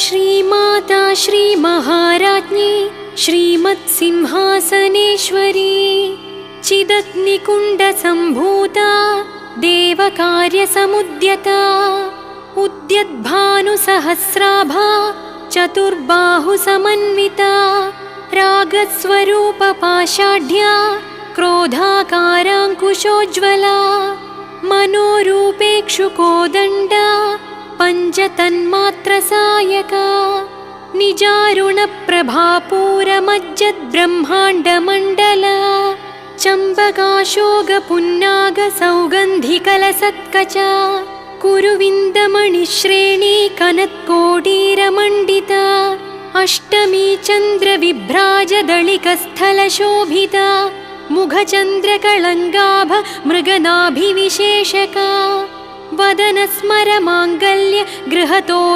श्रीमाता श्रीमहाराज्ञी श्रीमत्सिंहासनेश्वरी चिदग्निकुण्डसम्भूता देवकार्यसमुद्यता उद्यद्भानुसहस्राभा चतुर्बाहुसमन्विता रागस्वरूपपाषाढ्या क्रोधाकाराङ्कुशोज्ज्वला मनोरूपेक्षुकोदण्डा पञ्चतन्मात्रसायका निजारुणप्रभापूरमज्जद्ब्रह्माण्डमण्डला चम्पकाशोगपुन्नागसौगन्धिकलसत्कचा कुरुविन्दमणिश्रेणी कनत्कोटीरमण्डिता अष्टमी चन्द्रविभ्राजदळिकस्थलशोभिता मुखचन्द्रकळङ्गाभ मृगनाभिविशेषका वदनस्मरमाङ्गल्य गृहतोरण